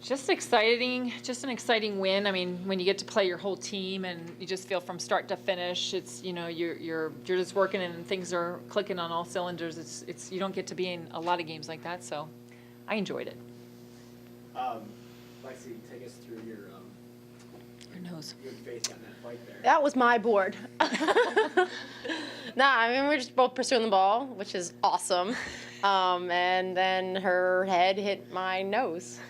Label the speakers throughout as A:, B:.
A: Just exciting, just an exciting win. I mean, when you get to play your whole team and you just feel from start to finish, it's, you know, you're just working and things are clicking on all cylinders. It's you don't get to be in a lot of games like that, so I enjoyed it.
B: Lexie, take us through your
A: nose.
B: Your face on that fight there.
C: That was my board. Nah, I mean, we're just both pursuing the ball, which is awesome. And then her head hit my nose.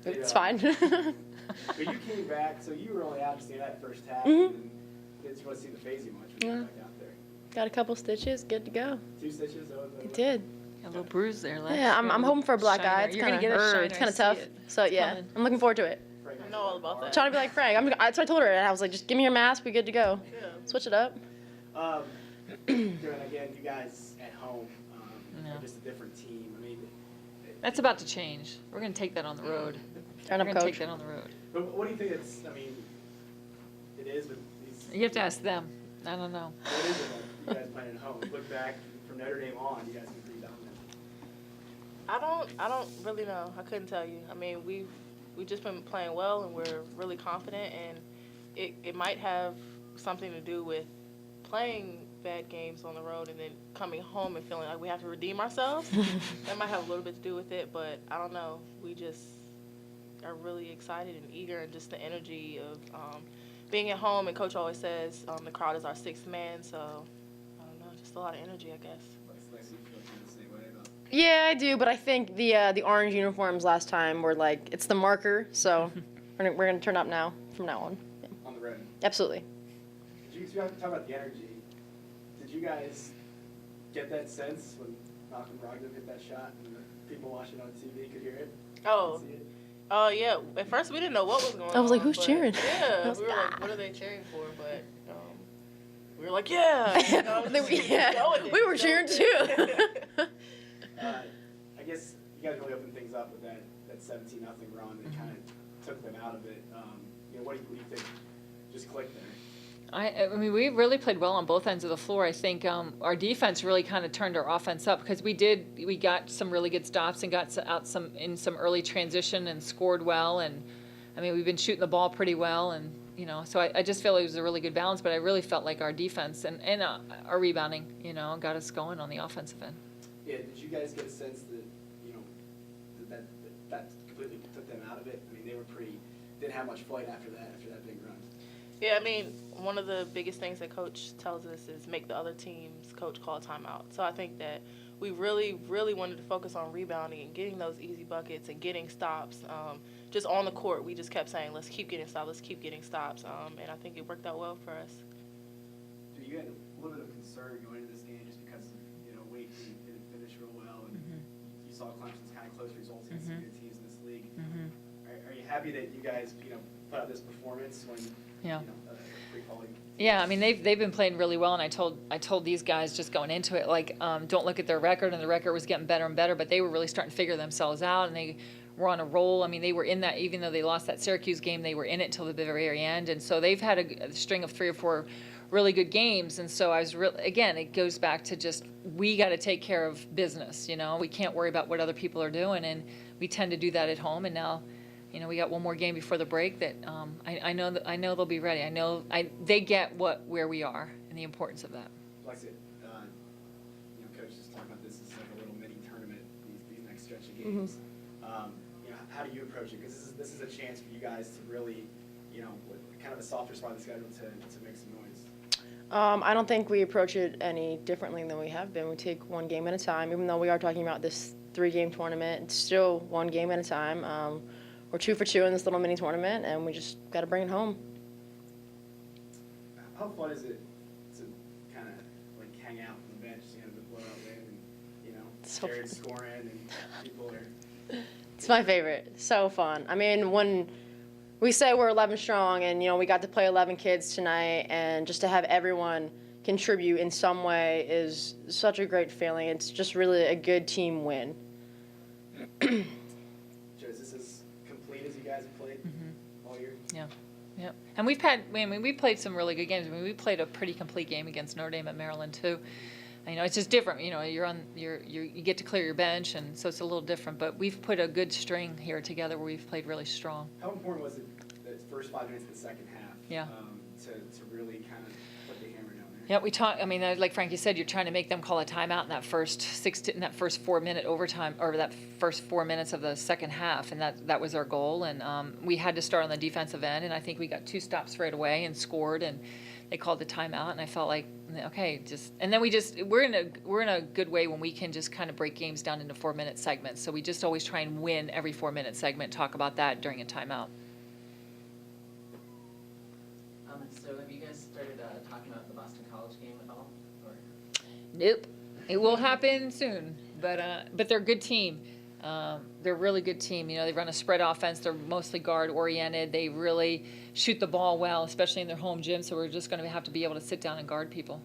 C: It's fine.
B: But you came back, so you were only out to see that first half. And didn't you want to see the phasey much when you got back out there?
C: Got a couple stitches, good to go.
B: 2 stitches?
C: It did.
A: Got a little bruise there. Lex.
C: Yeah, I'm hoping for a black eye. It's
A: You're
C: kind
A: gonna
C: of
A: get a shiner.
C: it's kind
A: I
C: of
A: see
C: tough.
A: it.
C: So yeah,
A: coming.
C: I'm looking forward to it.
D: I know all about that.
C: Trying to be like Frank. That's what I told her. And I was like, just give me your mask. We good to go.
D: Yeah.
C: Switch it up.
B: Again, you guys at home are just a different team. I mean,
A: That's about to change. We're going to take that on the road.
C: Turn
A: We're
C: up,
A: going to
C: coach.
A: take that on the road.
B: but what do you think it's, I mean, it is with these.
A: You have to ask them. I don't know.
B: What is it like, you guys playing at home? Look back from Notre Dame on, you guys can pretty dominant.
D: I don't really know. I couldn't tell you. I mean, we've just been playing well, and we're really confident, and it might have something to do with playing bad games on the road and then coming home and feeling like we have to redeem ourselves. That might have a little bit to do with it, but I don't know. We just are really excited and eager, and just the energy of being at home. And Coach always says the crowd is our sixth man, so I don't know, just a lot of energy, I guess.
B: Lexie, you feel kind of the same way about.
C: Yeah, I do, but I think the orange uniforms last time were like, it's the marker, so we're gonna turn up now from now on. Yeah.
B: On the road.
C: Absolutely.
B: Did you have to talk about the energy? Did you guys get that sense when Malcolm Brogdon hit that shot and the people watching on TV could hear it?
D: Oh.
B: See it?
D: Oh, yeah. At first, we didn't know what was going on.
C: I was like, who's
D: but
C: cheering?
D: Yeah.
C: I was
D: We were
C: like,
D: like, what are they cheering for? But we were like, yeah. You know,
C: Yeah,
D: go with it.
C: we were
D: Go
C: cheering
D: with
C: too.
D: it.
B: I guess you guys really opened things up with that 17-0 run that kind of took them out of it. You know, what do you think just clicked there?
A: I mean, we really played well on both ends of the floor. I think our defense really kind of turned our offense up because we got some really good stops and got out in some early transition and scored well. And I mean, we've been shooting the ball pretty well, and you know, so I just feel it was a really good balance. But I really felt like our defense and our rebounding, you know, got us going on the offensive end.
B: Yeah, did you guys get a sense that, you know, that completely took them out of it? I mean, they were didn't have much fight after that big run.
D: Yeah, I mean, one of the biggest things that Coach tells us is make the other team's coach call a timeout. So I think that we really, really wanted to focus on rebounding and getting those easy buckets and getting stops. Just on the court, we just kept saying, let's keep getting stops, let's keep getting stops. And I think it worked out well for us.
B: So you had a little bit of concern going into this game just because, you know, Wake didn't finish real well, and you saw Clemson's kind of close results against some good teams in this league. Are you happy that you guys, you know, put out this performance when,
A: Yeah.
B: you know, pre-quality?
A: Yeah, I mean they've been playing really well, and I told these guys just going into it, like, don't look at their record, and the record was getting better and better, but they were really starting to figure themselves out, and they were on a roll. I mean, they were in that, even though they lost that Syracuse game, they were in it till the very end, and so they've had a string of 3 or 4 really good games, and so I was again, it goes back to just we got to take care of business, you know, we can't worry about what other people are doing, and we tend to do that at home, and now. You know, we got one more game before the break that I know they'll be ready. I know they get where we are and the importance of that.
B: Lexie, you know, Coach just talking about this as like a little mini tournament. These next stretch of games. You know, how do you approach it? Because this is a chance for you guys to really, you know, with kind of a softer spot of the schedule to make some noise.
C: I don't think we approach it any differently than we have been. We take one game at a time. Even though we are talking about this 3-game tournament, it's still one game at a time. We're 2 for 2 in this little mini tournament, and we just got to bring it home.
B: How fun is it to kind of like hang out on the bench, you know, the blowout win, and you know,
C: So
B: Jared's scoring, and people are.
C: It's my favorite. So fun. I mean, when we say we're 11 strong, and you know, we got to play 11 kids tonight, and just to have everyone contribute in some way is such a great feeling. It's just really a good team win.
B: Is this as complete as you guys have played all year?
A: Yeah. Yeah, and we played some really good games. I mean, we played a pretty complete game against Notre Dame at Maryland too. You know, it's just different. You know, you get to clear your bench, and so it's a little different. But we've put a good string here together where we've played really strong.
B: How important was it the first 5 minutes of the second half?
A: Yeah.
B: To really kind of put the hammer down there.
A: Yeah, we talk. I mean, like Frankie said, you're trying to make them call a timeout in that first 4-minute overtime, or that first 4 minutes of the second half, and that was our goal. And we had to start on the defensive end, and I think we got 2 stops right away and scored. And they called the timeout, and I felt like, okay, and then we're in a good way when we can just kind of break games down into 4-minute segments. So we just always try and win every 4-minute segment. Talk about that during a timeout.
E: So have you guys started talking about the Boston College game at all? Or?
A: Nope. It will happen soon, but they're a good team. They're a really good team. You know, they run a spread offense. They're mostly guard oriented. They really shoot the ball well, especially in their home gym. So we're just going to have to be able to sit down and guard people.